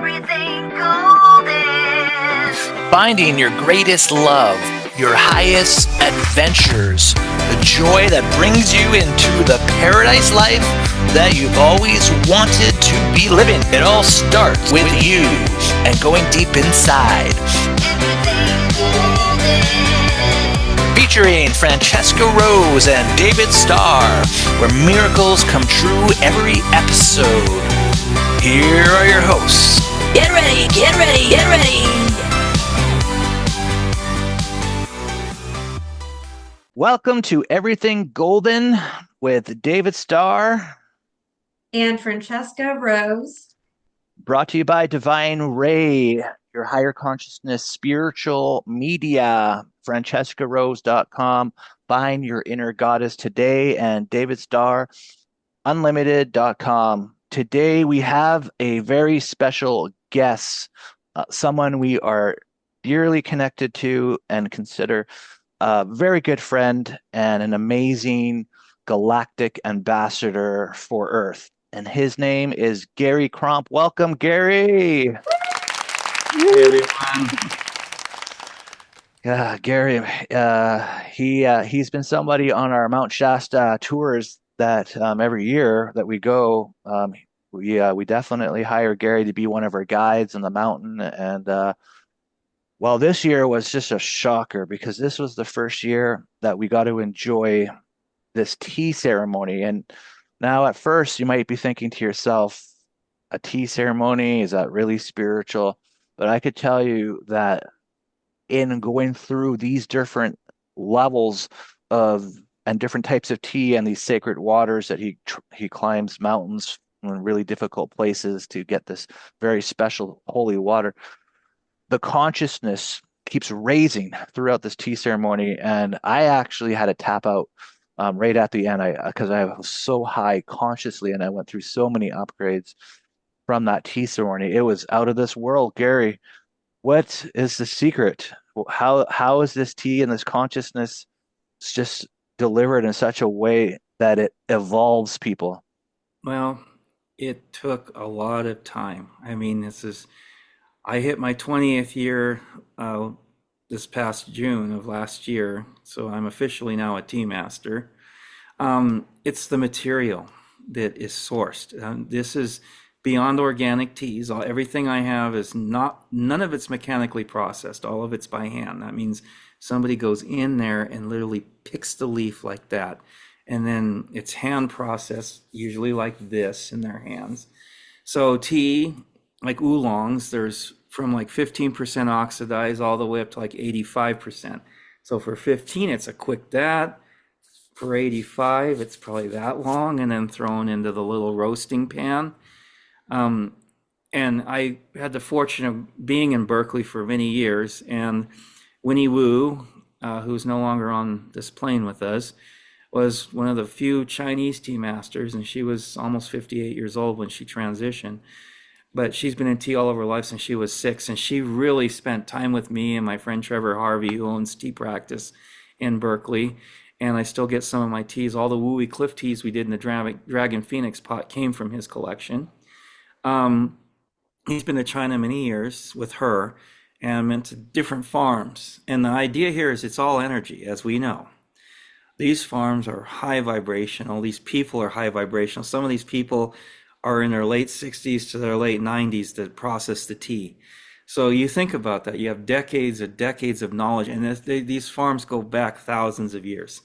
everything golden. Finding your greatest love, your highest adventures, the joy that brings you into the paradise life that you've always wanted to be living. It all starts with you and going deep inside. Everything golden. Featuring Francesca Rose and David Starr, where miracles come true every episode. Here are your hosts. Get ready, get ready, get ready. Welcome to Everything Golden with David Starr. And Francesca Rose. Brought to you by Divine Ray, your higher consciousness spiritual media. FrancescaRose.com. Find your inner goddess today. And David Starr, Unlimited.com. Today we have a very special guest, someone we are dearly connected to and consider a very good friend and an amazing galactic ambassador for Earth. And his name is Gary Cromp. Welcome, Gary. Hey, everyone. Yeah, Gary, he's been somebody on our Mount Shasta tours that every year that we go, we definitely hire Gary to be one of our guides on the mountain. And well, this year was just a shocker because this was the first year that we got to enjoy this tea ceremony. And now at first you might be thinking to yourself, a tea ceremony, is that really spiritual? But I could tell you that in going through these different levels of and different types of tea and these sacred waters that he climbs mountains in really difficult places to get this very special holy water, the consciousness keeps raising throughout this tea ceremony. And I actually had to tap out right at the end because I was so high consciously and I went through so many upgrades from that tea ceremony. It was out of this world. Gary, what is the secret? How is this tea and this consciousness just delivered in such a way that it evolves people? Well, it took a lot of time. I mean, I hit my 20th year this past June of last year, so I'm officially now a tea master. It's the material that is sourced. This is beyond organic teas. Everything I have is none of it's mechanically processed. All of it's by hand. That means somebody goes in there and literally picks the leaf like that. And then it's hand processed, usually like this in their hands. So tea, like oolongs, there's from like 15% oxidized all the way up to like 85%. So for 15, it's a quick that. For 85, it's probably that long, and then thrown into the little roasting pan. And I had the fortune of being in Berkeley for many years, and Winnie Wu, who's no longer on this plane with us, was one of the few Chinese tea masters, and she was almost 58 years old when she transitioned. But she's been in tea all of her life since she was 6, and she really spent time with me and my friend Trevor Harvey, who owns Tea Practice in Berkeley. And I still get some of my teas. All the Wooey Cliff teas we did in the Dragon Phoenix pot came from his collection. He's been to China many years with her and went to different farms. And the idea here is it's all energy, as we know. These farms are high vibrational. These people are high vibrational. Some of these people are in their late 60s to their late 90s that process the tea. So you think about that. You have decades of knowledge, and these farms go back thousands of years.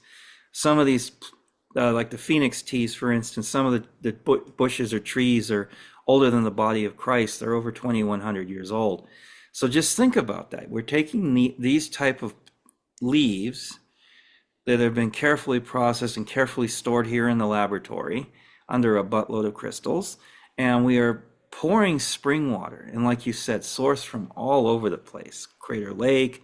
Some of these, like the Phoenix teas, for instance, some of the bushes or trees are older than the body of Christ. They're over 2,100 years old. So just think about that. We're taking these type of leaves that have been carefully processed and carefully stored here in the laboratory under a buttload of crystals, and we are pouring spring water, and like you said, sourced from all over the place. Crater Lake,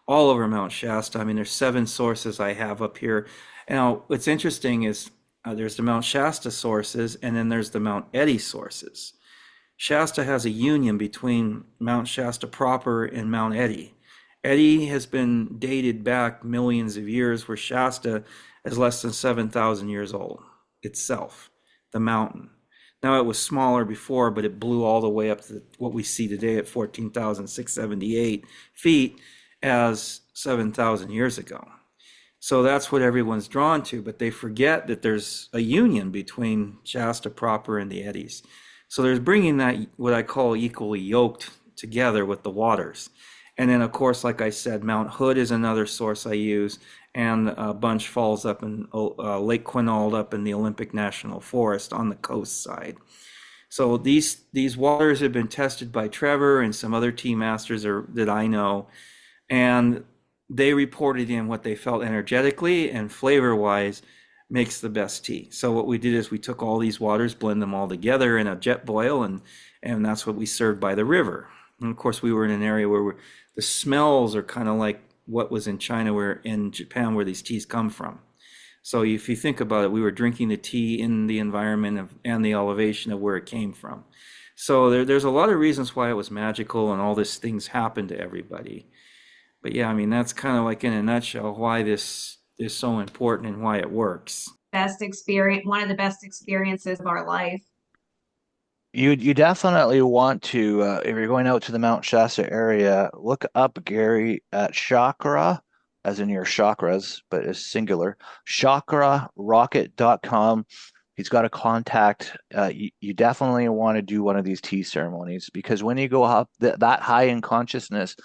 all over Mount Shasta. I mean, there's 7 sources I have up here. Now, what's interesting is there's the Mount Shasta sources, and then there's the Mount Eddy sources. Shasta has a union between Mount Shasta proper and Mount Eddy. Eddy has been dated back millions of years, where Shasta is less than 7,000 years old itself, the mountain. Now it was smaller before, but it blew all the way up to what we see today at 14,678 feet as 7,000 years ago. So that's what everyone's drawn to, but they forget that there's a union between Shasta proper and the eddies. So there's bringing that, what I call equally yoked together with the waters. And then, of course, like I said, Mount Hood is another source I use, and Bunch Falls up in Lake Quinault up in the Olympic National Forest on the coast side. So these waters have been tested by Trevor and some other tea masters that I know, and they reported in what they felt energetically and flavor-wise makes the best tea. So what we did is we took all these waters, blend them all together in a jet boil, and that's what we served by the river. And of course, we were in an area where the smells are kind of like what was in China, where in Japan, where these teas come from. So if you think about it, we were drinking the tea in the environment and the elevation of where it came from. So there's a lot of reasons why it was magical and all these things happened to everybody. But yeah, I mean, that's kind of like in a nutshell why this is so important and why it works. Best experience, one of the best experiences of our life. You definitely want to, if you're going out to the Mount Shasta area, look up Gary at chakra, as in your chakras, but it's singular, chakrarocket.com. He's got a contact. You definitely want to do one of these tea ceremonies, because when you go up that high in consciousness,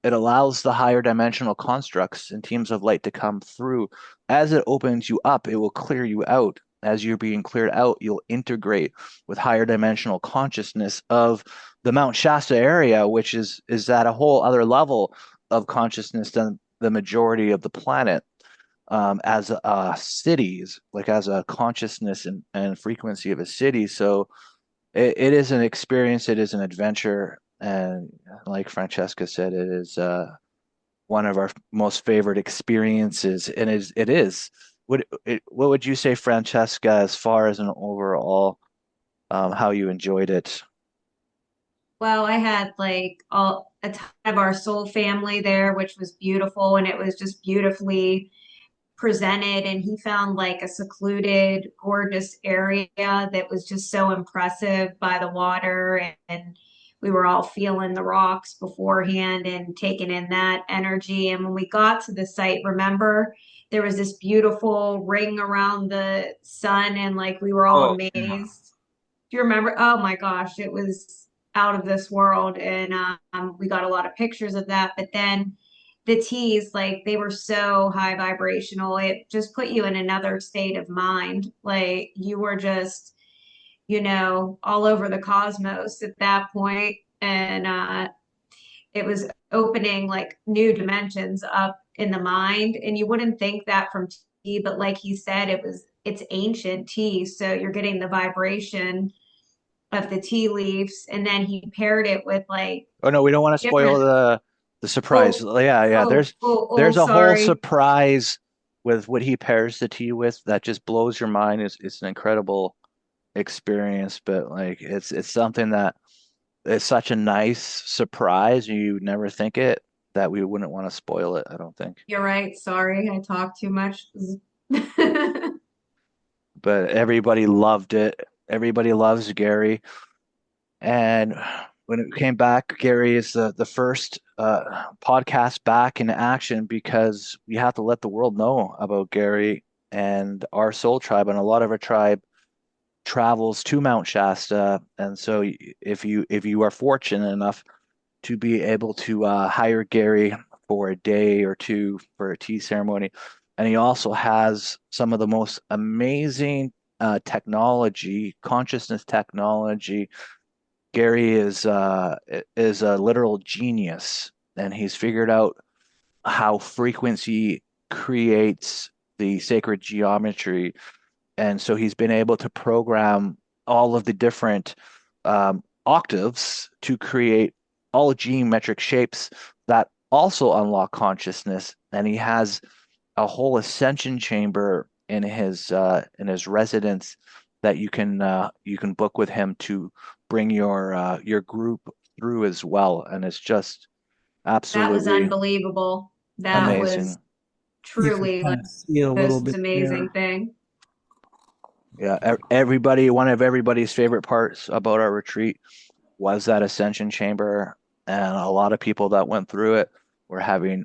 it allows the higher dimensional constructs and teams of light to come through. As it opens you up, it will clear you out. As you're being cleared out, you'll integrate with higher dimensional consciousness of the Mount Shasta area, which is at a whole other level of consciousness than the majority of the planet, as cities, like as a consciousness and frequency of a city. So it is an experience, it is an adventure, and like Francesca said, it is one of our most favorite experiences, and it is. What would you say, Francesca, as far as an overall, how you enjoyed it? Well, I had like a ton of our soul family there, which was beautiful, and it was just beautifully presented. And he found like a secluded, gorgeous area that was just so impressive by the water, and we were all feeling the rocks beforehand and taking in that energy. And when we got to the site, remember, there was this beautiful ring around the sun, and like we were all Oh, yeah. amazed. Do you remember? Oh my gosh, it was out of this world. And we got a lot of pictures of that. But then the teas, like they were so high vibrational, it just put you in another state of mind. Like you were just, all over the cosmos at that point. And it was opening like new dimensions up in the mind. And you wouldn't think that from tea, but like he said, it's ancient tea. So you're getting the vibration of the tea leaves, and then he paired it with like Oh no, we don't want to spoil different. the surprise. Oh, Yeah. There's a whole sorry. surprise with what he pairs the tea with that just blows your mind. It's an incredible experience, but like it's something that is such a nice surprise. You never think it, that we wouldn't want to spoil it, I don't think. You're right. Sorry, I talk too much. But everybody loved it. Everybody loves Gary. And when it came back, Gary is the first podcast back in action, because we have to let the world know about Gary and our soul tribe. And a lot of our tribe travels to Mount Shasta. And so if you are fortunate enough to be able to hire Gary for a day or two for a tea ceremony, and he also has some of the most amazing consciousness technology. Gary is a literal genius, and he's figured out how frequency creates the sacred geometry, and so he's been able to program all of the different octaves to create all geometric shapes that also unlock consciousness. And he has a whole ascension chamber in his residence that you can book with him to bring your group through as well, and it's just That was absolutely unbelievable. That amazing. was You can truly kind like of see a the little most bit amazing there. thing. Yeah, everybody, one of everybody's favorite parts about our retreat was that Ascension Chamber, and a lot of people that went through it were having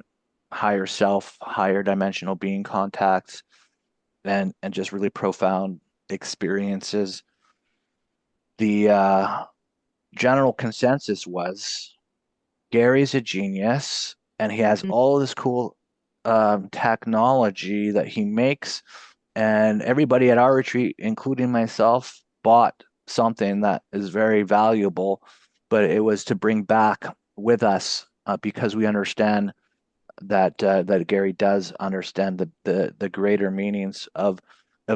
higher self, higher dimensional being contacts, and just really profound experiences. The general consensus was Gary's a genius, and he has all this cool technology that he makes, and everybody at our retreat, including myself, bought something that is very valuable, but it was to bring back with us because we understand that Gary does understand the greater meanings of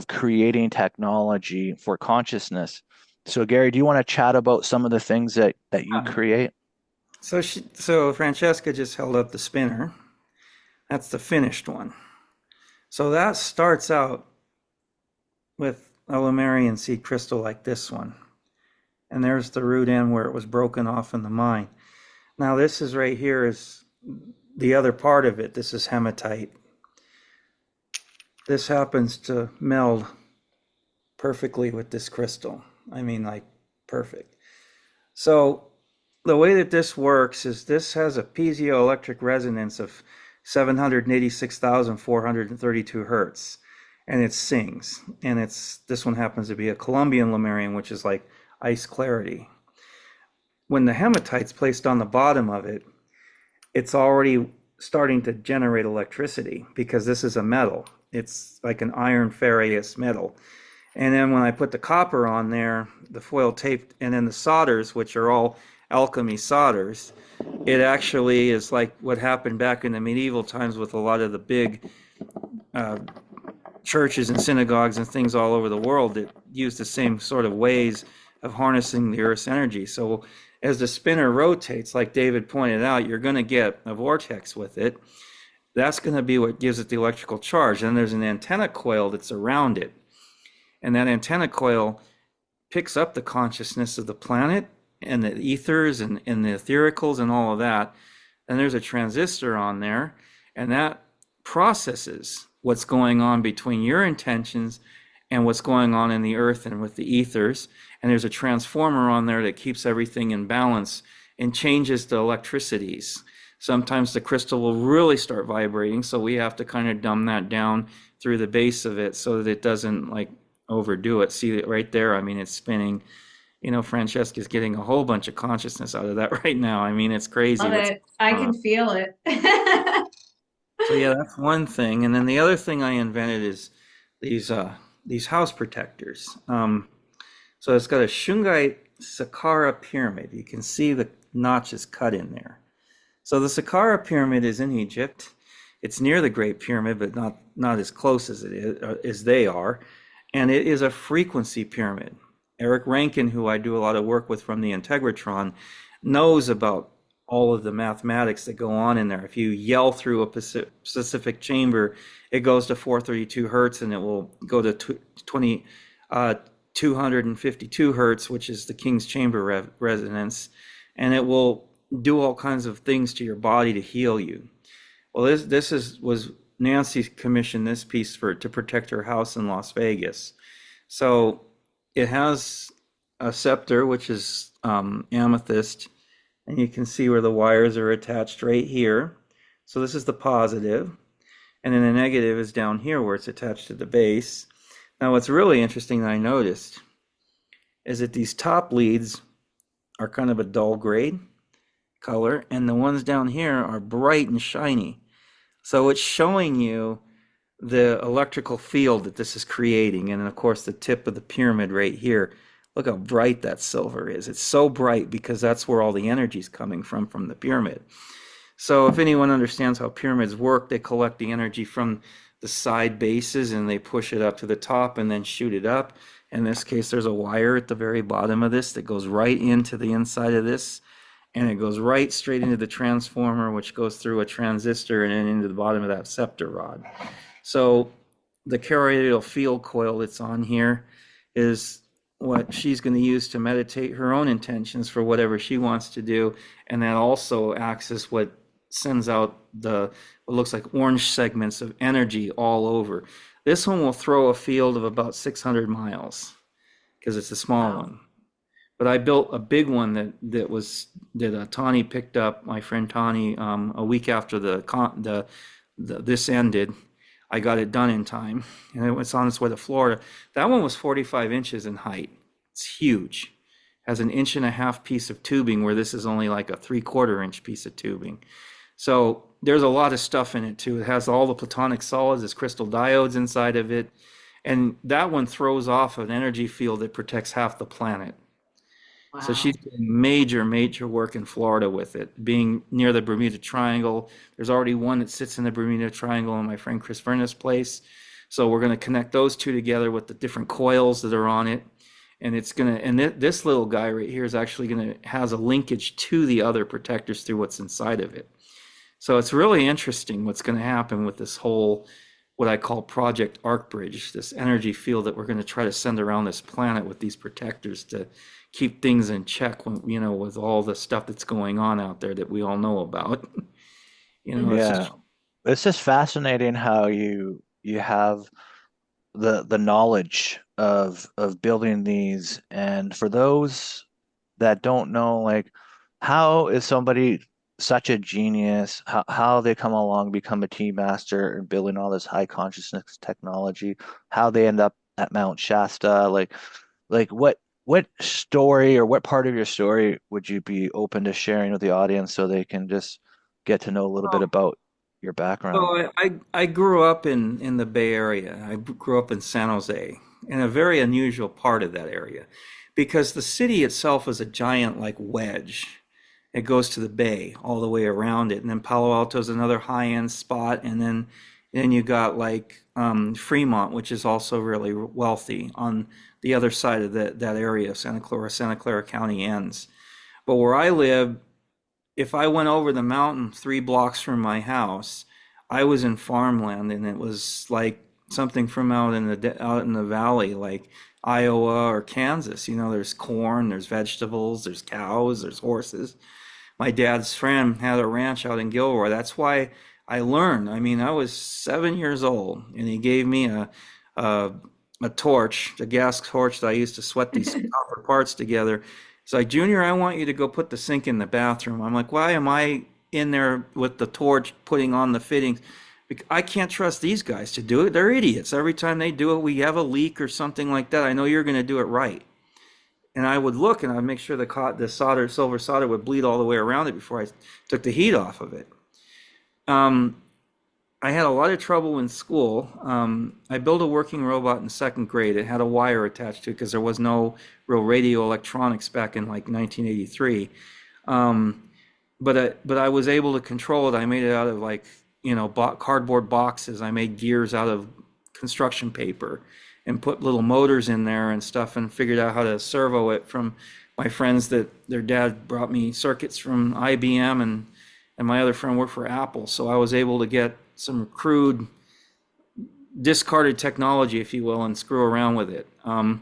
creating technology for consciousness. So Gary, do you want to chat about some of the things that you create? So Francesca just held up the spinner. That's the finished one. So that starts out with a Lemurian seed crystal like this one. And there's the root end where it was broken off in the mine. Now this is right here is the other part of it. This is hematite. This happens to meld perfectly with this crystal. I mean, like perfect. So the way that this works is this has a piezoelectric resonance of 786,432 hertz, and it sings. And this one happens to be a Colombian Lemurian, which is like ice clarity. When the hematite's placed on the bottom of it, it's already starting to generate electricity because this is a metal. It's like an iron ferrous metal. And then when I put the copper on there, the foil tape, and then the solders, which are all alchemy solders, it actually is like what happened back in the medieval times with a lot of the big churches and synagogues and things all over the world that use the same sort of ways of harnessing the Earth's energy. So as the spinner rotates, like David pointed out, you're going to get a vortex with it. That's going to be what gives it the electrical charge. And there's an antenna coil that's around it. And that antenna coil picks up the consciousness of the planet and the ethers and the ethericals and all of that. And there's a transistor on there, and that processes what's going on between your intentions and what's going on in the earth and with the ethers. And there's a transformer on there that keeps everything in balance and changes the electricities. Sometimes the crystal will really start vibrating, so we have to kind of dumb that down through the base of it so that it doesn't like overdo it. See it right there? I mean, it's spinning. You know, Francesca's getting a whole bunch of consciousness out of that right now. I mean, it's crazy. Love it. I can feel it. So yeah, that's one thing. And then the other thing I invented is these house protectors. So it's got a Shungite Saqqara pyramid. You can see the notches cut in there. So the Saqqara pyramid is in Egypt. It's near the Great Pyramid, but not as close as it is as they are. And it is a frequency pyramid. Eric Rankin, who I do a lot of work with from the Integratron, knows about all of the mathematics that go on in there. If you yell through a specific chamber, it goes to 432 hertz, and it will go to 252 hertz, which is the King's Chamber resonance, and it will do all kinds of things to your body to heal you. Well, this was Nancy commissioned this piece to protect her house in Las Vegas. So it has a scepter, which is amethyst, and you can see where the wires are attached right here. So this is the positive, and then the negative is down here where it's attached to the base. Now what's really interesting that I noticed is that these top leads are kind of a dull gray color, and the ones down here are bright and shiny. So it's showing you the electrical field that this is creating. And of course the tip of the pyramid right here, look how bright that silver is. It's so bright because that's where all the energy is coming from the pyramid. So if anyone understands how pyramids work, they collect the energy from the side bases and they push it up to the top and then shoot it up. In this case, there's a wire at the very bottom of this that goes right into the inside of this, and it goes right straight into the transformer, which goes through a transistor and then into the bottom of that scepter rod. So the toroidal field coil that's on here is what she's going to use to meditate her own intentions for whatever she wants to do, and that also acts as what sends out what looks like orange segments of energy all over. This one will throw a field of about 600 miles because it's a small Wow. one. But I built a big one that Tawny picked up, my friend Tawny, a week after this ended. I got it done in time, and it was on its way to Florida. That one was 45 inches in height. It's huge. Has an 1.5 inch piece of tubing, where this is only like a 3/4 inch piece of tubing. So there's a lot of stuff in it too. It has all the platonic solids, there's crystal diodes inside of it, and that one throws off an energy field that protects half the planet. So Wow. she's doing major work in Florida with it, being near the Bermuda Triangle. There's already one that sits in the Bermuda Triangle in my friend Chris Verna's place. So we're going to connect those two together with the different coils that are on it. And it's going to, and this little guy right here is actually going to, has a linkage to the other protectors through what's inside of it. So it's really interesting what's going to happen with this whole, what I call Project Arc Bridge, this energy field that we're going to try to send around this planet with these protectors to keep things in check when, with all the stuff that's going on out there that we all know about. It's Yeah. just, It's just fascinating how you have the knowledge of building these. And for those that don't know, like, how is somebody such a genius, how they come along, become a team master and building all this high consciousness technology, how they end up at Mount Shasta, like what story or what part of your story would you be open to sharing with the audience so they can just get to know a little bit about your background? so I grew up in the Bay Area. I grew up in San Jose, in a very unusual part of that area, because the city itself is a giant like wedge. It goes to the bay all the way around it, and then Palo Alto is another high-end spot, and then you got like Fremont, which is also really wealthy on the other side of that area. Santa Clara County ends. But where I live, if I went over the mountain 3 blocks from my house, I was in farmland, and it was like something from out in the valley, like Iowa or Kansas. There's corn, there's vegetables, there's cows, there's horses. My dad's friend had a ranch out in Gilroy. That's why I learned. I mean, I was 7 years old, and he gave me a torch, a gas torch that I used to sweat these copper parts together. He's like, Junior, I want you to go put the sink in the bathroom. I'm like, why am I in there with the torch putting on the fittings? I can't trust these guys to do it. They're idiots. Every time they do it, we have a leak or something like that. I know you're going to do it right. And I would look, and I'd make sure the silver solder would bleed all the way around it before I took the heat off of it. I had a lot of trouble in school. I built a working robot in 2nd grade. It had a wire attached to it because there was no real radio electronics back in like 1983. But I was able to control it. I made it out of like cardboard boxes. I made gears out of construction paper and put little motors in there and stuff, and figured out how to servo it from my friends that their dad brought me circuits from IBM, and my other friend worked for Apple. So I was able to get some crude discarded technology, if you will, and screw around with it. I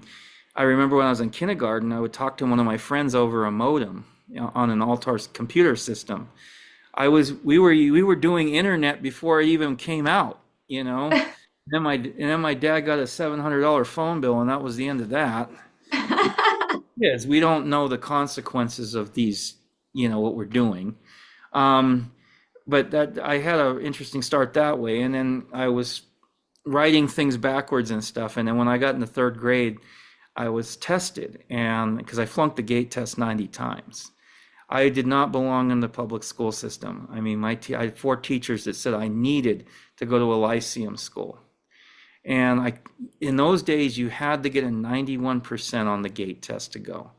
remember when I was in kindergarten, I would talk to one of my friends over a modem on an Altar's computer system. We were doing internet before it even came out. Then my dad got a $700 phone bill, and that was the end of that. Yes, we don't know the consequences of these, what we're doing. But that I had an interesting start that way, and then I was writing things backwards and stuff. And then when I got into 3rd grade, I was tested, and because I flunked the gate test 90 times. I did not belong in the public school system. I mean, I had 4 teachers that said I needed to go to a lyceum school. And in those days, you had to get a 91% on the gate test to go.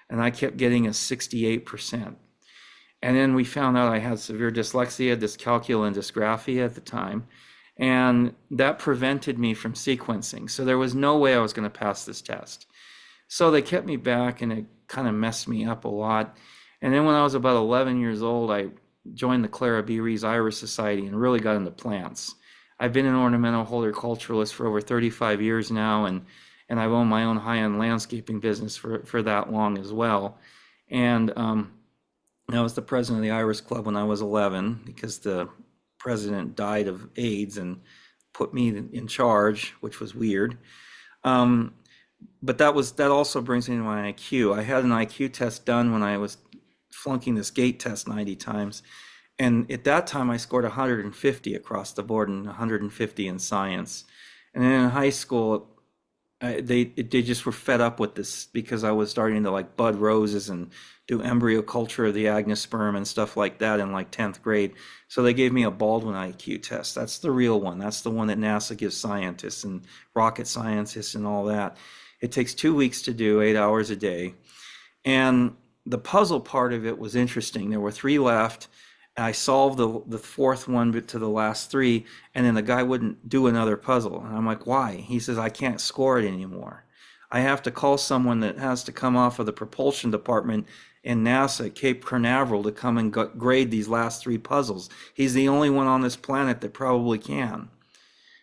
And I kept getting a 68%. And then we found out I had severe dyslexia, dyscalculia, and dysgraphia at the time. And that prevented me from sequencing. So there was no way I was going to pass this test. So they kept me back, and it kind of messed me up a lot. And then when I was about 11 years old, I joined the Clara B. Rees Iris Society and really got into plants. I've been an ornamental horticulturalist for over 35 years now, and I've owned my own high-end landscaping business for that long as well. And I was the president of the Iris Club when I was 11 because the president died of AIDS and put me in charge, which was weird. Um, but that also brings me to my IQ. I had an IQ test done when I was flunking this gate test 90 times. And at that time, I scored 150 across the board and 150 in science. And then in high school, they just were fed up with this because I was starting to like bud roses and do embryo culture of the agnosperm and stuff like that in like 10th grade. So they gave me a Baldwin IQ test. That's the real one. That's the one that NASA gives scientists and rocket scientists and all that. It takes 2 weeks to do, 8 hours a day. And the puzzle part of it was interesting. There were three left. I solved the fourth one to the last three, and then the guy wouldn't do another puzzle. And I'm like, why? He says, I can't score it anymore. I have to call someone that has to come off of the propulsion department in NASA at Cape Canaveral to come and grade these last three puzzles. He's the only one on this planet that probably can.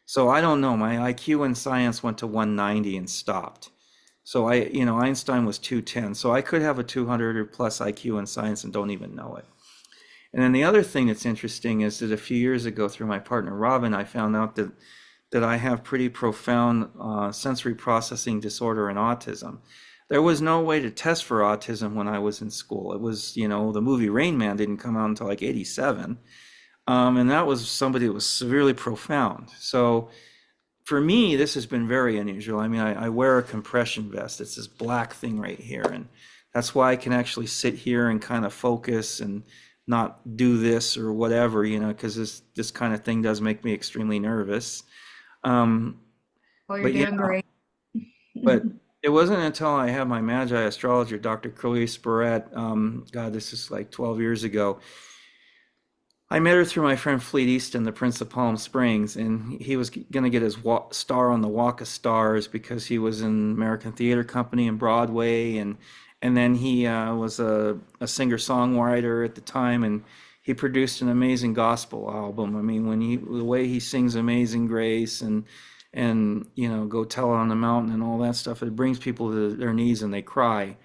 So I don't know. My IQ in science went to 190 and stopped. So Einstein was 210. So I could have a 200 or plus IQ in science and don't even know it. And then the other thing that's interesting is that a few years ago, through my partner Robin, I found out that I have pretty profound sensory processing disorder and autism. There was no way to test for autism when I was in school. It was, the movie Rain Man didn't come out until like 87. And that was somebody that was severely profound. So for me, this has been very unusual. I mean, I wear a compression vest. It's this black thing right here. And that's why I can actually sit here and kind of focus and not do this or whatever, because this kind of thing does make me extremely nervous. Well, you're doing great. But it wasn't until I had my Magi astrologer, Dr. Curly Spurrett, God, this is like 12 years ago. I met her through my friend Fleet Easton, the Prince of Palm Springs, and he was going to get his star on the Walk of Stars because he was in American Theater Company and Broadway, and then he was a singer-songwriter at the time, and he produced an amazing gospel album. I mean, the way he sings Amazing Grace and Go Tell It on the Mountain and all that stuff, it brings people to their knees and they cry.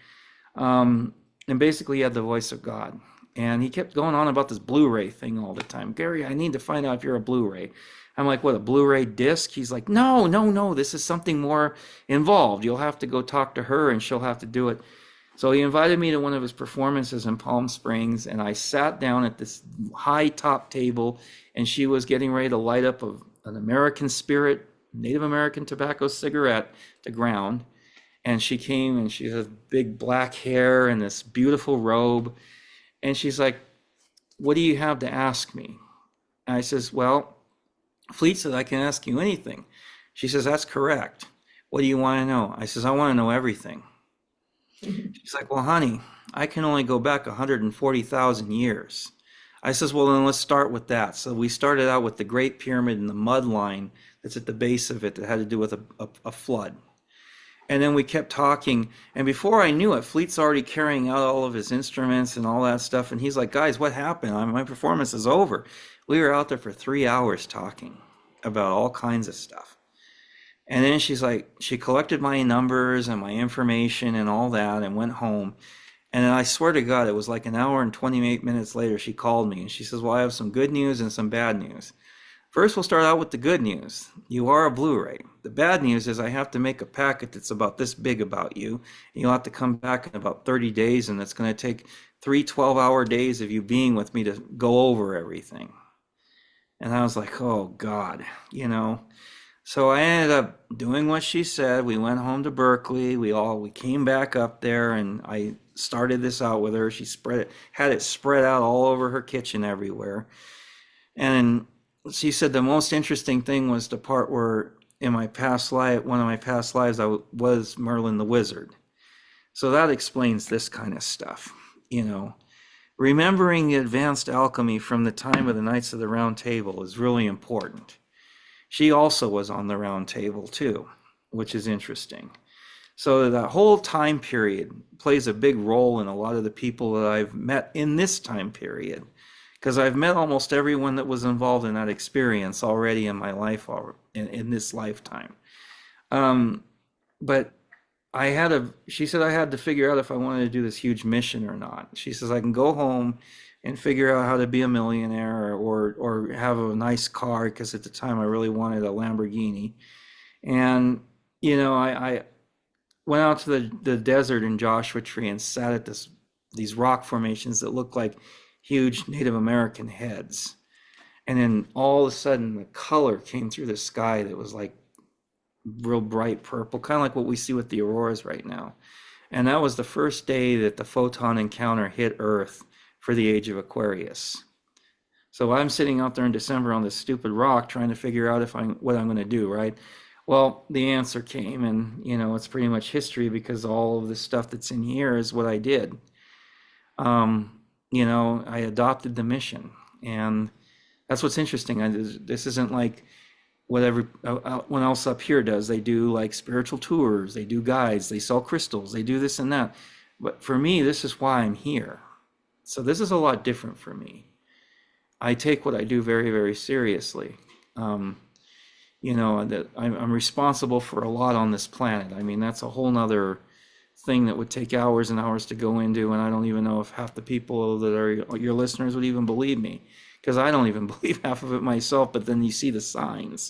And basically he had the voice of God. And he kept going on about this Blu-ray thing all the time. Gary, I need to find out if you're a Blu-ray. I'm like, what, a Blu-ray disc? He's like, no, this is something more involved. You'll have to go talk to her and she'll have to do it. So he invited me to one of his performances in Palm Springs, and I sat down at this high top table, and she was getting ready to light up an American Spirit, Native American tobacco cigarette to ground. And she came, and she had big black hair and this beautiful robe. And she's like, what do you have to ask me? And I says, well, Fleet said I can ask you anything. She says, that's correct. What do you want to know? I says, I want to know everything. She's like, well, honey, I can only go back 140,000 years. I says, well, then let's start with that. So we started out with the Great Pyramid and the mud line that's at the base of it that had to do with a flood. And then we kept talking. And before I knew it, Fleet's already carrying out all of his instruments and all that stuff. And he's like, guys, what happened? My performance is over. We were out there for 3 hours talking about all kinds of stuff. And then she's like, she collected my numbers and my information and all that and went home. And then I swear to God, it was like an hour and 28 minutes later, she called me and she says, well, I have some good news and some bad news. First, we'll start out with the good news. You are a Blu-ray. The bad news is I have to make a packet that's about this big about you. And you'll have to come back in about 30 days, and it's going to take 3 12-hour days of you being with me to go over everything. And I was like, oh, God, So I ended up doing what she said. We went home to Berkeley. We came back up there, and I started this out with her. She had it spread out all over her kitchen everywhere. And she said the most interesting thing was the part where in my past life, one of my past lives, I was Merlin the Wizard. So that explains this kind of stuff, Remembering the advanced alchemy from the time of the Knights of the Round Table is really important. She also was on the round table too, which is interesting. So that whole time period plays a big role in a lot of the people that I've met in this time period, because I've met almost everyone that was involved in that experience already in my life, in this lifetime. But she said I had to figure out if I wanted to do this huge mission or not. She says I can go home and figure out how to be a millionaire or have a nice car, because at the time I really wanted a Lamborghini. And, I went out to the desert in Joshua Tree and sat at these rock formations that looked like huge Native American heads. And then all of a sudden the color came through the sky that was like real bright purple, kind of like what we see with the auroras right now. And that was the first day that the photon encounter hit Earth for the age of Aquarius. So I'm sitting out there in December on this stupid rock trying to figure out what I'm going to do, right? Well, the answer came, and it's pretty much history, because all of the stuff that's in here is what I did. I adopted the mission, and that's what's interesting. This isn't like what everyone else up here does. They do like spiritual tours, they do guides, they sell crystals, they do this and that. But for me, this is why I'm here. So this is a lot different for me. I take what I do very, very seriously. That I'm responsible for a lot on this planet. I mean, that's a whole nother thing that would take hours and hours to go into, and I don't even know if half the people that are your listeners would even believe me, because I don't even believe half of it myself. But then you see the signs.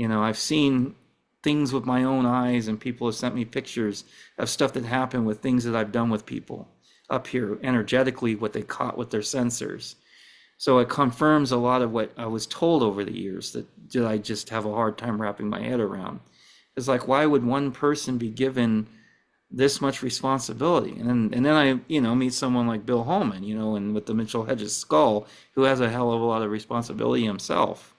I've seen things with my own eyes, and people have sent me pictures of stuff that happened with things that I've done with people up here energetically, what they caught with their sensors. So it confirms a lot of what I was told over the years that I just have a hard time wrapping my head around. It's like, why would one person be given this much responsibility? And then I, meet someone like Bill Holman, and with the Mitchell Hedges skull, who has a hell of a lot of responsibility himself.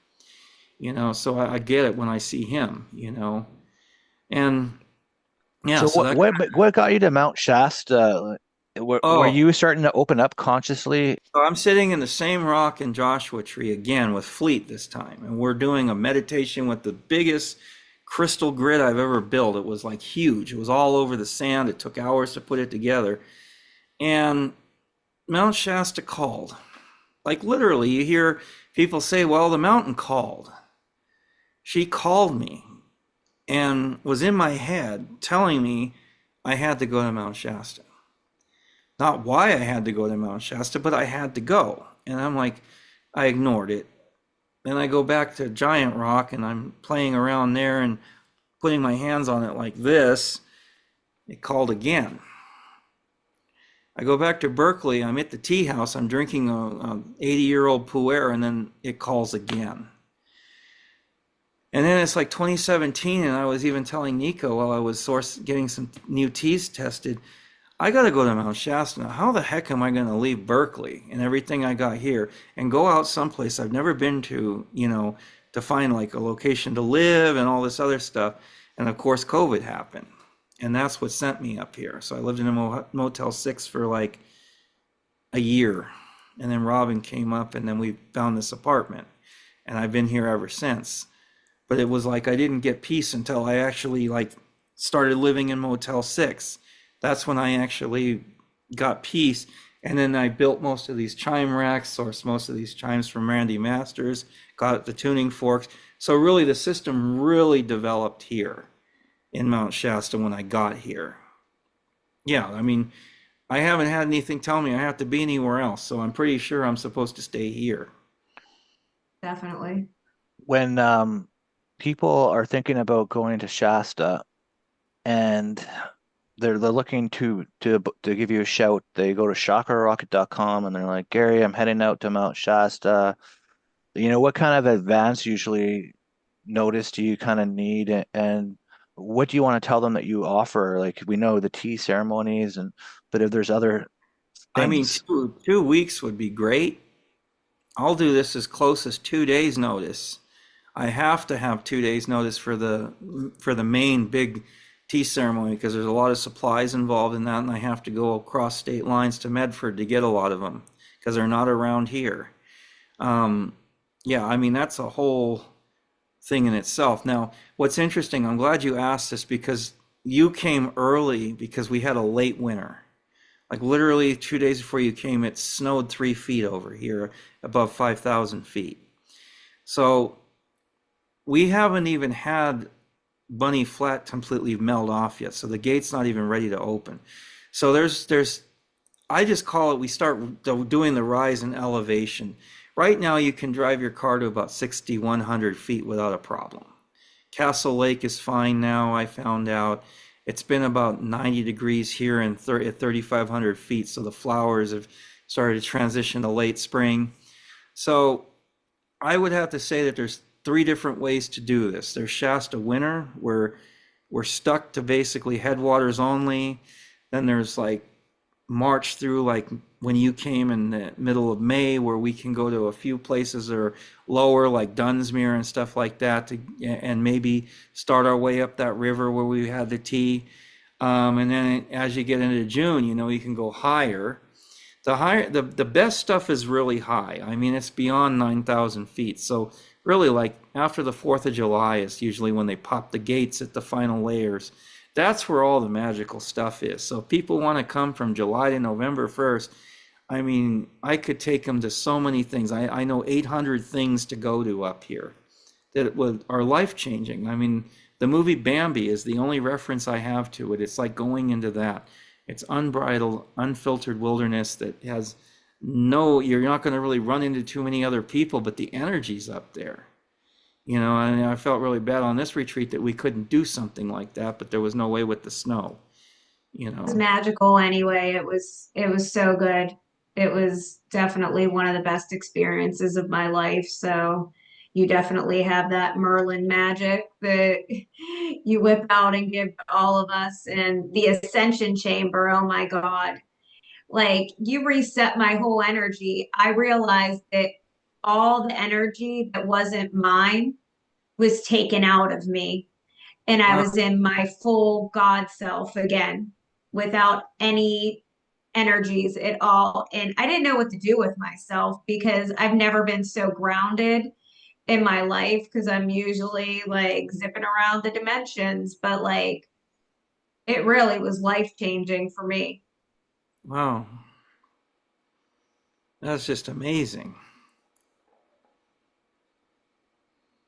So I get it when I see him, and yeah. So what got you to Mount Shasta? Were you starting to open up consciously? So I'm sitting in the same rock in Joshua Tree again with Fleet this time, and we're doing a meditation with the biggest crystal grid I've ever built. It was like huge. It was all over the sand. It took hours to put it together. And Mount Shasta called. Like literally, you hear people say, well, the mountain called. She called me and was in my head telling me I had to go to Mount Shasta. Not why I had to go to Mount Shasta, but I had to go. And I'm like, I ignored it. Then I go back to Giant Rock, and I'm playing around there and putting my hands on it like this. It called again. I go back to Berkeley. I'm at the tea house. I'm drinking a 80-year-old pu'er, and then it calls again. And then it's like 2017, and I was even telling Nico while I was getting some new teas tested, I got to go to Mount Shasta. Now, how the heck am I going to leave Berkeley and everything I got here and go out someplace I've never been to, to find like a location to live and all this other stuff? And of course, COVID happened. And that's what sent me up here. So I lived in a Motel 6 for like a year. And then Robin came up, and then we found this apartment. And I've been here ever since. But it was like I didn't get peace until I actually like started living in Motel 6. That's when I actually got peace. And then I built most of these chime racks, sourced most of these chimes from Randy Masters, got the tuning forks. So really the system really developed here in Mount Shasta when I got here. Yeah, I mean, I haven't had anything tell me I have to be anywhere else. So I'm pretty sure I'm supposed to stay here. Definitely. When people are thinking about going to Shasta and they're looking to give you a shout, they go to chakrarocket.com and they're like, Gary, I'm heading out to Mount Shasta. What kind of advance usually notice do you kind of need, and what do you want to tell them that you offer? Like, we know the tea ceremonies, but if there's other I mean, things. 2 weeks would be great. I'll do this as close as 2 days notice. I have to have 2 days notice for the main big tea ceremony, because there's a lot of supplies involved in that, and I have to go across state lines to Medford to get a lot of them because they're not around here. Yeah, I mean, that's a whole thing in itself. Now, what's interesting, I'm glad you asked this, because you came early because we had a late winter. Like literally 2 days before you came, it snowed 3 feet over here above 5,000 feet. So we haven't even had bunny flat completely melt off yet. So the gate's not even ready to open. So there's I just call it, we start doing the rise in elevation. Right now you can drive your car to about 6,100 feet without a problem. Castle Lake is fine now, I found out. It's been about 90 degrees here and at 3,500 feet, so the flowers have started to transition to late spring. So I would have to say that there's three different ways to do this. There's Shasta Winter, where we're stuck to basically headwaters only. Then there's like March through, like when you came in the middle of May, where we can go to a few places that are lower, like Dunsmuir and stuff like that, and maybe start our way up that river where we had the tea. And then as you get into June, you can go higher. The best stuff is really high. I mean, it's beyond 9,000 feet. So really, like after the 4th of July is usually when they pop the gates at the final layers. That's where all the magical stuff is. So if people want to come from July to November 1st, I mean, I could take them to so many things. I know 800 things to go to up here that are life-changing. I mean, the movie Bambi is the only reference I have to it. It's like going into that. It's unbridled, unfiltered wilderness that has you're not going to really run into too many other people, but the energy's up there. And I felt really bad on this retreat that we couldn't do something like that, but there was no way with the snow, It was magical anyway. It was so good. It was definitely one of the best experiences of my life. So you definitely have that Merlin magic that you whip out and give all of us. And the Ascension Chamber, oh my God. Like you reset my whole energy. I realized that all the energy that wasn't mine was taken out of me. And I Wow. was in my full God self again without any energies at all. And I didn't know what to do with myself because I've never been so grounded in my life because I'm usually like zipping around the dimensions. But like it really was life changing for me. Wow. That's just amazing.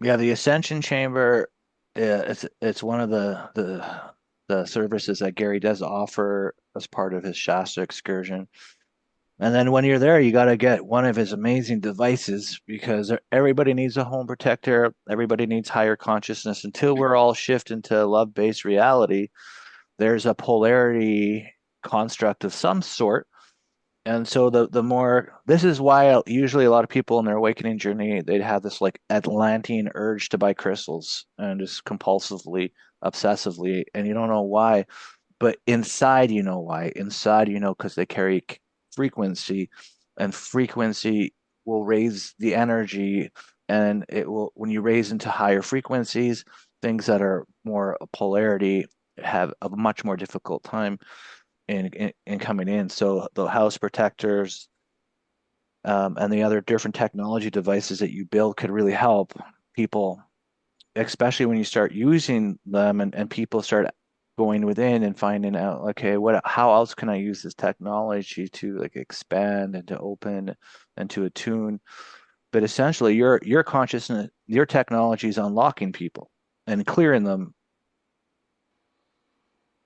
Yeah, the Ascension Chamber, it's one of the services that Gary does offer as part of his Shasta excursion. And then when you're there, you got to get one of his amazing devices because everybody needs a home protector. Everybody needs higher consciousness. Until we're all shift into love-based reality, there's a polarity construct of some sort. And so the more this is why usually a lot of people in their awakening journey, they'd have this like Atlantean urge to buy crystals and just compulsively, obsessively, and you don't know why. But inside you know why. Inside you know because they carry frequency, and frequency will raise the energy, and it will when you raise into higher frequencies, things that are more polarity have a much more difficult time in coming in. So the house protectors and the other different technology devices that you build could really help people, especially when you start using them and people start going within and finding out, okay, how else can I use this technology to like expand and to open and to attune? But essentially your consciousness, your technology is unlocking people and clearing them.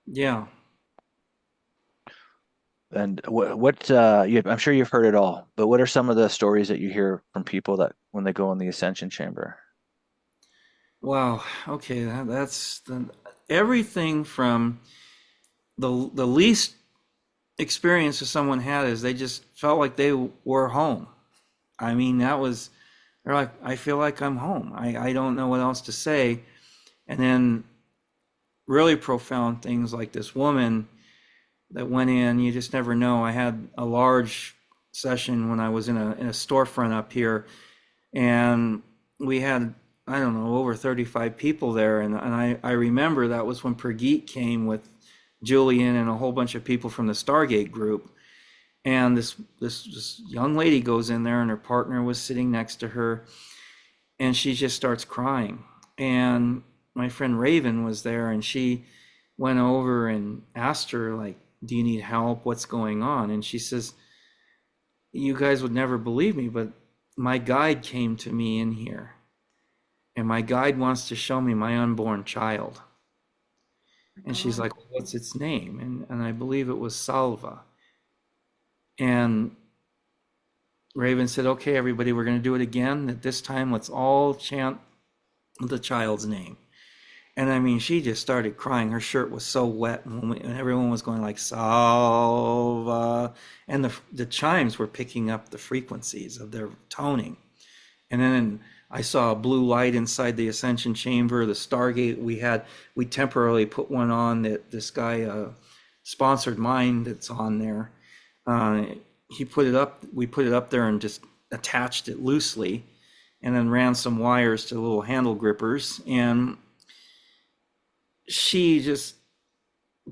Yeah. And I'm sure you've heard it all, but what are some of the stories that you hear from people that when they go in the Ascension Chamber? Wow. Okay. That's everything from the least experience that someone had is they just felt like they were home. I mean, they're like, I feel like I'm home. I don't know what else to say. And then really profound things like this woman that went in, you just never know. I had a large session when I was in a storefront up here, and we had, I don't know, over 35 people there. And I remember that was when Pergeet came with Julian and a whole bunch of people from the Stargate group. And this young lady goes in there, and her partner was sitting next to her, and she just starts crying. And my friend Raven was there, and she went over and asked her, like, do you need help? What's going on? And she says, you guys would never believe me, but my guide came to me in here, and my guide wants to show me my unborn child. And she's like, well, what's its name? And I believe it was Salva. And Raven said, okay, everybody, we're going to do it again. At this time, let's all chant the child's name. And I mean, she just started crying. Her shirt was so wet, and everyone was going like Salva, and the chimes were picking up the frequencies of their toning. And then I saw a blue light inside the Ascension Chamber. The Stargate we temporarily put one on that this guy sponsored mine that's on there. He put it up. We put it up there and just attached it loosely, and then ran some wires to little handle grippers, and she just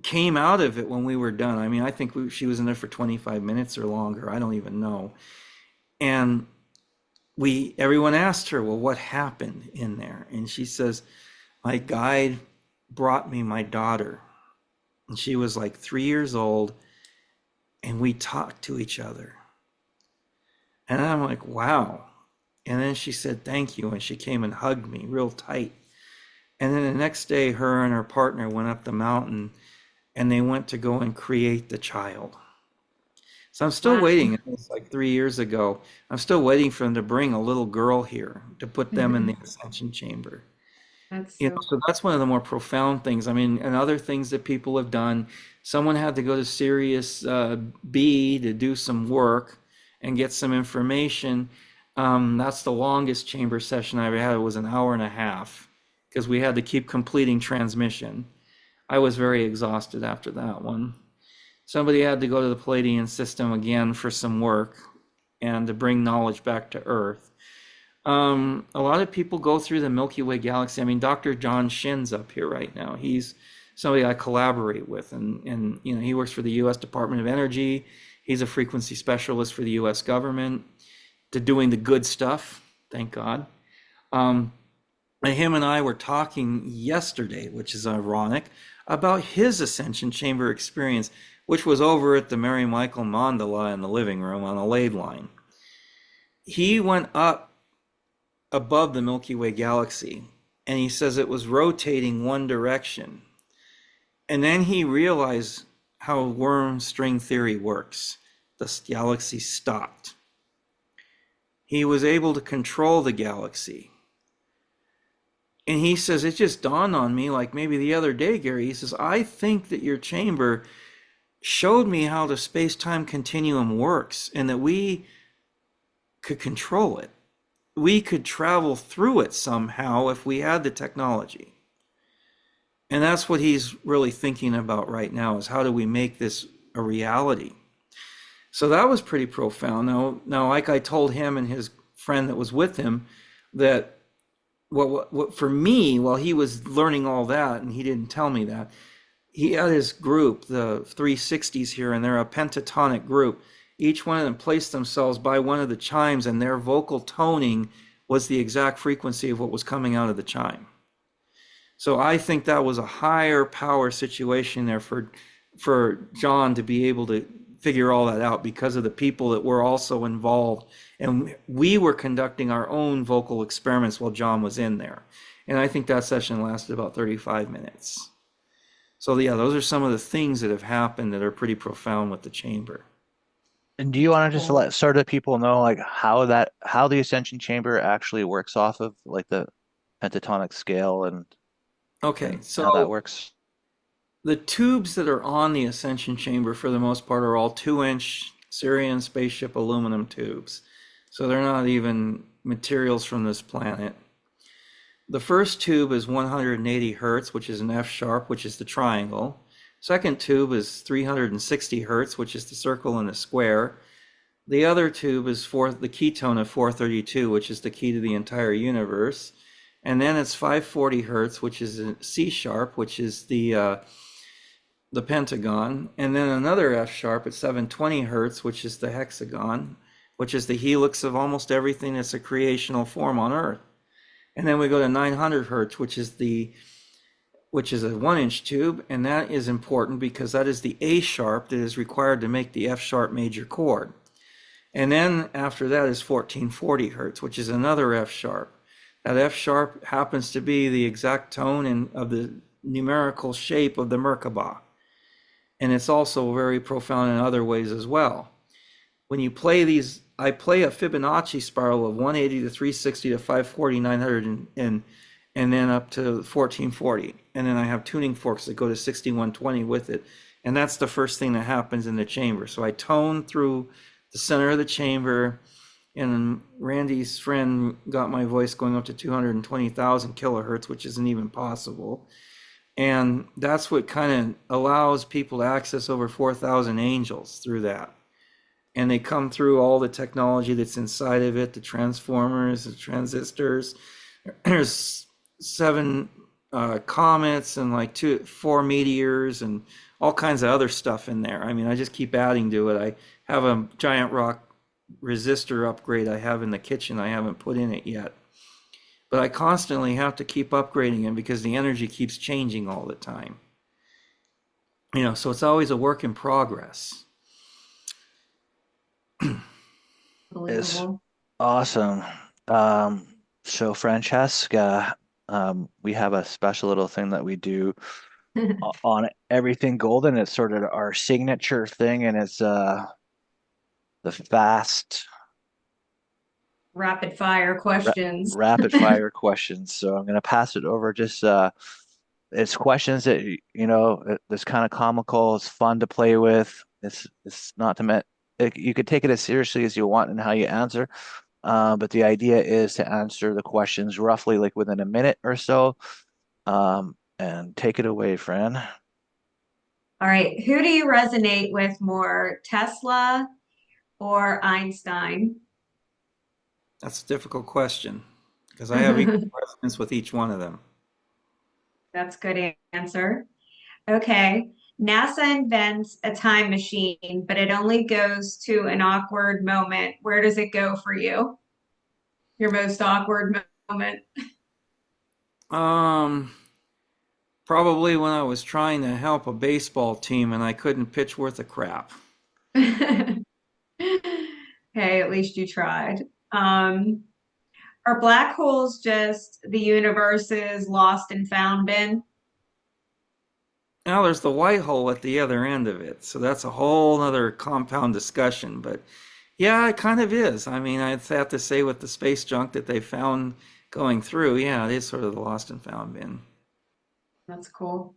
came out of it when we were done. I mean, I think she was in there for 25 minutes or longer. I don't even know. And everyone asked her, well, what happened in there? And she says, my guide brought me my daughter. And she was like 3 years old, and we talked to each other. And I'm like, wow. And then she said, thank you. And she came and hugged me real tight. And then the next day, her and her partner went up the mountain, and they went to go and create the child. So I'm still waiting. It was like 3 years ago. I'm still waiting for them to bring a little girl here to put them in the Ascension Chamber. That's So that's one of the more profound things. I mean, and other things that people have done. Someone had to go to Sirius B to do some work and get some information. That's the longest chamber session I ever had. It was an hour and a half, because we had to keep completing transmission. I was very exhausted after that one. Somebody had to go to the Palladian system again for some work and to bring knowledge back to Earth. A lot of people go through the Milky Way galaxy. I mean, Dr. John Shin's up here right now. He's somebody I collaborate with, and he works for the U.S. Department of Energy. He's a frequency specialist for the U.S. government, to doing the good stuff, thank God. Him and I were talking yesterday, which is ironic, about his Ascension Chamber experience, which was over at the Mary Michael Mandala in the living room on a lead line. He went up above the Milky Way galaxy, and he says it was rotating one direction. And then he realized how worm string theory works. The galaxy stopped. He was able to control the galaxy. And he says, it just dawned on me, like maybe the other day, Gary, he says, I think that your chamber showed me how the space-time continuum works, and that we could control it. We could travel through it somehow if we had the technology. And that's what he's really thinking about right now, is how do we make this a reality? So that was pretty profound. Now, like I told him and his friend that was with him, that what for me, while he was learning all that, and he didn't tell me that, he had his group, the 360s here, and they're a pentatonic group. Each one of them placed themselves by one of the chimes, and their vocal toning was the exact frequency of what was coming out of the chime. So I think that was a higher power situation there for John to be able to figure all that out, because of the people that were also involved. And we were conducting our own vocal experiments while John was in there. And I think that session lasted about 35 minutes. So yeah, those are some of the things that have happened that are pretty profound with the chamber. And do you want to just let sort of people know like how the Ascension Chamber actually works off of like the pentatonic scale and Okay, and so how that works? the tubes that are on the Ascension Chamber for the most part are all 2-inch Sirian spaceship aluminum tubes. So they're not even materials from this planet. The first tube is 180 hertz, which is an F sharp, which is the triangle. Second tube is 360 hertz, which is the circle and the square. The other tube is the ketone of 432, which is the key to the entire universe. And then it's 540 hertz, which is a C sharp, which is the pentagon. And then another F sharp at 720 hertz, which is the hexagon, which is the helix of almost everything that's a creational form on Earth. And then we go to 900 hertz, which is a 1-inch tube, and that is important because that is the A sharp that is required to make the F sharp major chord. And then after that is 1440 hertz, which is another F sharp. That F sharp happens to be the exact tone of the numerical shape of the Merkaba. And it's also very profound in other ways as well. When you play these, I play a Fibonacci spiral of 180 to 360 to 540, 900, and then up to 1440. And then I have tuning forks that go to 6120 with it. And that's the first thing that happens in the chamber. So I tone through the center of the chamber, and Randy's friend got my voice going up to 220,000 kilohertz, which isn't even possible. And that's what kind of allows people to access over 4,000 angels through that. And they come through all the technology that's inside of it, the transformers, the transistors. There's 7 comets and like 4 meteors and all kinds of other stuff in there. I mean, I just keep adding to it. I have a giant rock resistor upgrade I have in the kitchen. I haven't put in it yet. But I constantly have to keep upgrading it because the energy keeps changing all the time. So it's always a work in progress. It's Unbelievable. awesome. So Francesca, we have a special little thing that we do on everything golden. It's sort of our signature thing, and it's the fast Rapid fire questions. rapid fire questions. So I'm going to pass it over. Just it's questions that it's kind of comical. It's fun to play with. It's not to meant you could take it as seriously as you want in how you answer. But the idea is to answer the questions roughly like within a minute or so. And take it away, Fran. All right. Who do you resonate with more, Tesla or Einstein? That's a difficult question because I have equal resonance with each one of them. That's a good answer. Okay. NASA invents a time machine, but it only goes to an awkward moment. Where does it go for you? Your most awkward moment? Um, Probably when I was trying to help a baseball team and I couldn't pitch worth a crap. Hey, at least you tried. Are black holes just the universe's lost and found bin? Now there's the white hole at the other end of it, so that's a whole other compound discussion. But yeah, it kind of is. I mean, I'd have to say with the space junk that they found going through, yeah, it is sort of the lost and found bin. That's cool.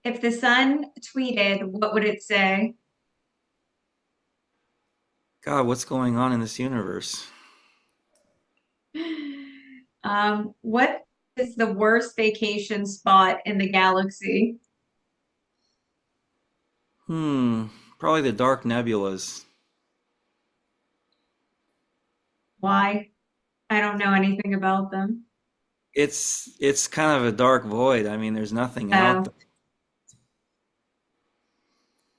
If the sun tweeted, what would it say? God, what's going on in this universe? What is the worst vacation spot in the galaxy? Probably the dark nebulas. Why? I don't know anything about them. It's kind of a dark void. I mean, there's nothing out Oh, there.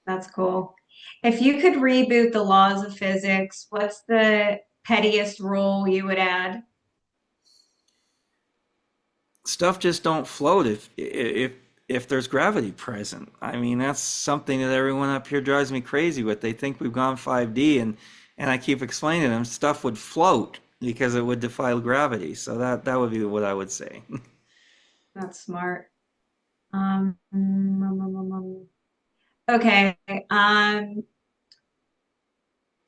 that's cool. If you could reboot the laws of physics, what's the pettiest rule you would add? Stuff just don't float if there's gravity present. I mean, that's something that everyone up here drives me crazy with. They think we've gone 5D, and I keep explaining to them stuff would float because it would defy gravity. So that would be what I would say. That's smart. Okay.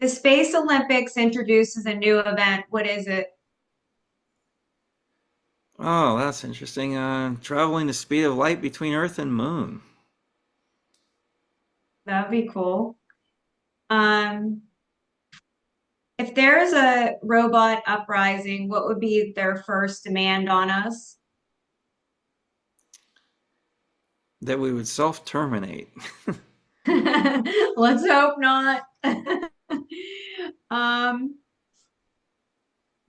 The Space Olympics introduces a new event. What is it? Oh, that's interesting. Traveling the speed of light between Earth and Moon. That would be cool. Um, if there is a robot uprising, what would be their first demand on us? That we would self-terminate. Let's hope not. Um,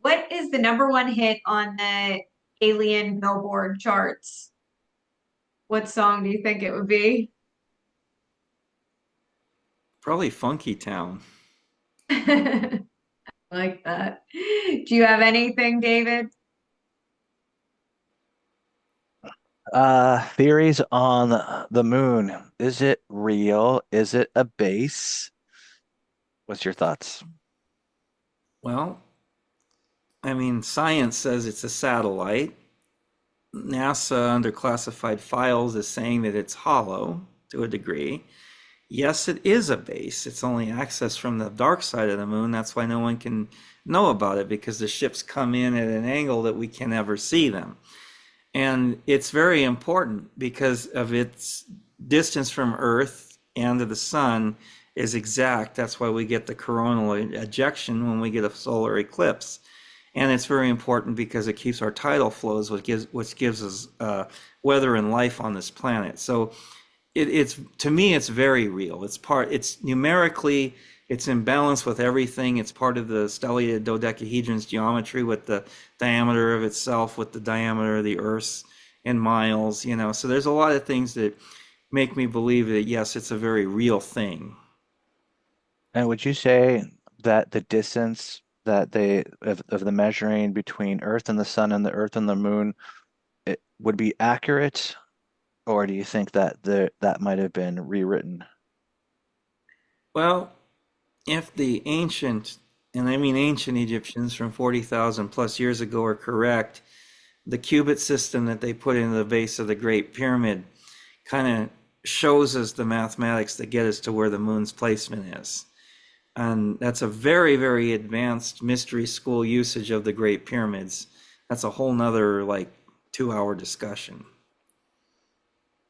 what is the #1 hit on the Alien Billboard charts? What song do you think it would be? Probably Funky Town. Like that. Do you have anything, David? Theories on the moon. Is it real? Is it a base? What's your thoughts? Well, I mean, science says it's a satellite. NASA under classified files is saying that it's hollow to a degree. Yes, it is a base. It's only accessed from the dark side of the moon. That's why no one can know about it because the ships come in at an angle that we can never see them. And it's very important because of its distance from Earth and to the sun is exact. That's why we get the coronal ejection when we get a solar eclipse. And it's very important because it keeps our tidal flows, which gives us weather and life on this planet. So it's to me, it's very real. It's numerically, it's in balance with everything. It's part of the stellate dodecahedron's geometry with the diameter of itself, with the diameter of the Earth's in miles. So there's a lot of things that make me believe that yes, it's a very real thing. And would you say that the distance that of the measuring between Earth and the sun and the Earth and the moon, it would be accurate, or do you think that that might have been rewritten? Well, if the ancient, and I mean ancient Egyptians from 40,000 plus years ago are correct, the cubit system that they put in the base of the Great Pyramid kind of shows us the mathematics that get us to where the moon's placement is. And that's a very, very advanced mystery school usage of the Great Pyramids. That's a whole nother like 2 hour discussion.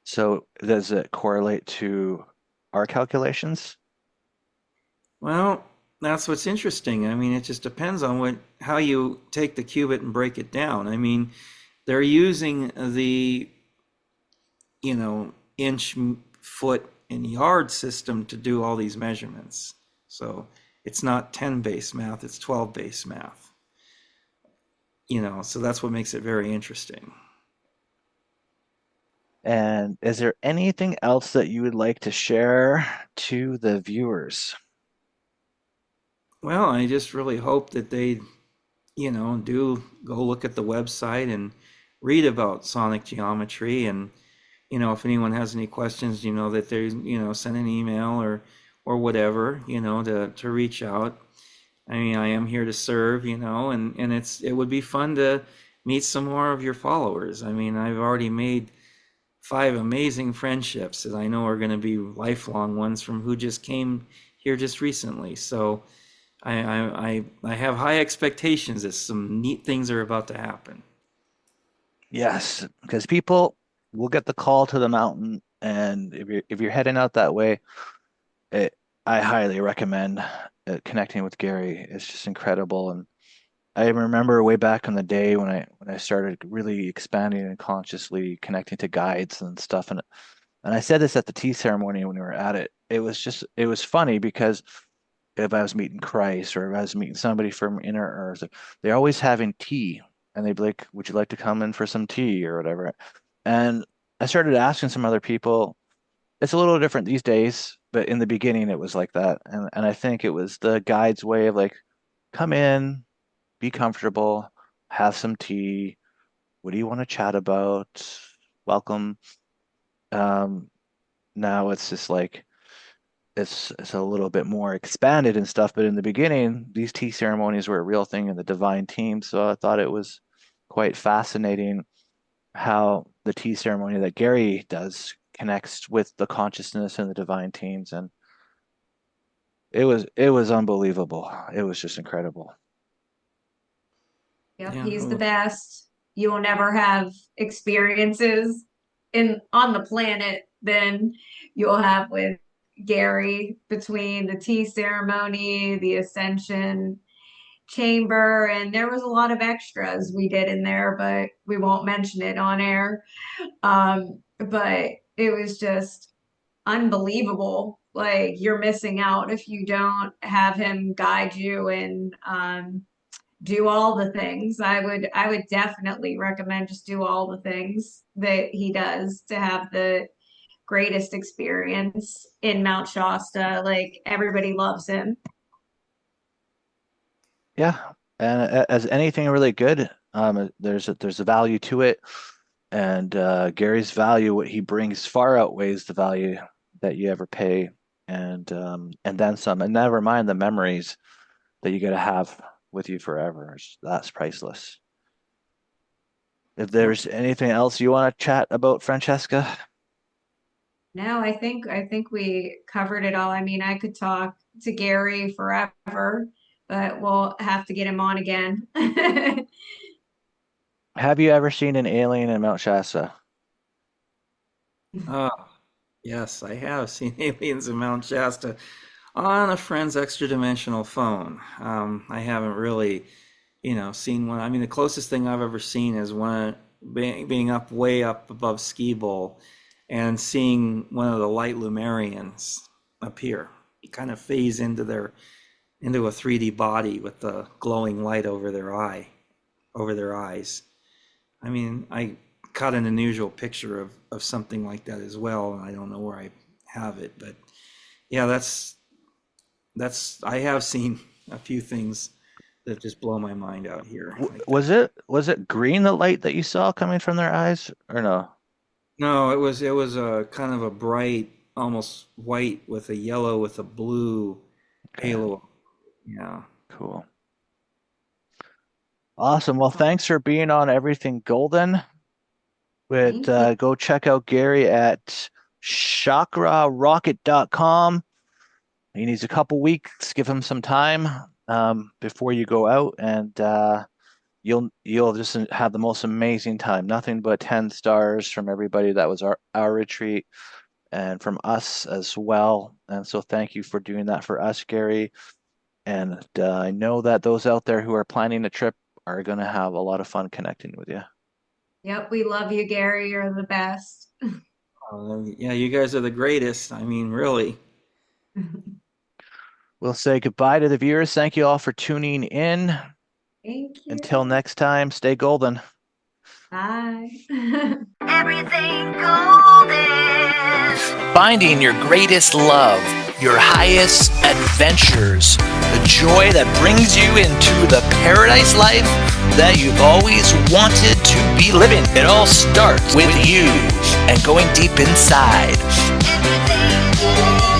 So does it correlate to our calculations? Well, that's what's interesting. I mean, it just depends on how you take the cubit and break it down. I mean, they're using the, inch, foot, and yard system to do all these measurements. So it's not 10 base math, it's 12 base math. So that's what makes it very interesting. And is there anything else that you would like to share to the viewers? Well, I just really hope that they, do go look at the website and read about sonic geometry. And, if anyone has any questions, that they, send an email or whatever, to reach out. I mean, I am here to serve, and it would be fun to meet some more of your followers. I mean, I've already made 5 amazing friendships that I know are going to be lifelong ones from who just came here just recently. So I have high expectations that some neat things are about to happen. Yes, because people will get the call to the mountain, and if you're heading out that way, it, I highly recommend connecting with Gary. It's just incredible, and I remember way back in the day when I started really expanding and consciously connecting to guides and stuff, and I said this at the tea ceremony when we were at it. It was funny because if I was meeting Christ or if I was meeting somebody from inner earth, they're always having tea, and they'd be like, "Would you like to come in for some tea or whatever?" And I started asking some other people. It's a little different these days, but in the beginning it was like that, and I think it was the guide's way of like, come in, be comfortable, have some tea. What do you want to chat about? Welcome. Um, Now it's just like it's a little bit more expanded and stuff, but in the beginning, these tea ceremonies were a real thing in the divine team. So I thought it was quite fascinating how the tea ceremony that Gary does connects with the consciousness and the divine teams, and it was unbelievable. It was just incredible. Yep, Yeah. he's the best. You will never have experiences in on the planet than you'll have with Gary between the tea ceremony, the Ascension Chamber, and there was a lot of extras we did in there, but we won't mention it on air. But it was just unbelievable. Like you're missing out if you don't have him guide you and do all the things. I would definitely recommend just do all the things that he does to have the greatest experience in Mount Shasta. Like everybody loves him. Yeah, and as anything really good, there's a value to it, and Gary's value, what he brings, far outweighs the value that you ever pay, and then some. And never mind the memories that you get to have with you forever. That's priceless. If there's anything else you want to chat about, Francesca? No, I think we covered it all. I mean, I could talk to Gary forever, but we'll have to get him on again. Have you ever seen an alien in Mount Shasta? Oh, yes, I have seen aliens in Mount Shasta on a friend's extra-dimensional phone. I haven't really, seen one. I mean, the closest thing I've ever seen is one being up way up above Ski Bowl and seeing one of the light Lemurians appear, kind of phase into a 3D body with the glowing light over their eyes. I mean, I caught an unusual picture of something like that as well, and I don't know where I have it, but yeah, that's I have seen a few things that just blow my mind out here. Was it green, the light that you saw coming from their eyes, or no? No, it was a kind of a bright, almost white with a yellow with a blue Okay, halo. Yeah. cool. Awesome. Well, thanks for being on Everything Golden. Thank you. Go check out Gary at chakrarocket.com. He needs a couple weeks. Give him some time before you go out, and you'll just have the most amazing time. Nothing but 10 stars from everybody that was our retreat, and from us as well. And so thank you for doing that for us, Gary. And I know that those out there who are planning a trip are going to have a lot of fun connecting with you. Yep, we love you, Gary. You're the best. Yeah, you guys are the greatest. I mean, really. We'll say goodbye to the viewers. Thank you all for tuning in. Thank Until you. next time, stay golden. Bye. Everything golden. Finding your greatest love, your highest adventures, the joy that brings you into the paradise life that you've always wanted to be living. It all starts with you and going deep inside. Everything golden.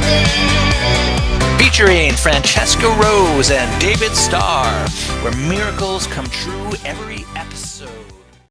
Featuring Francesca Rose and David Starr, where miracles come true every episode.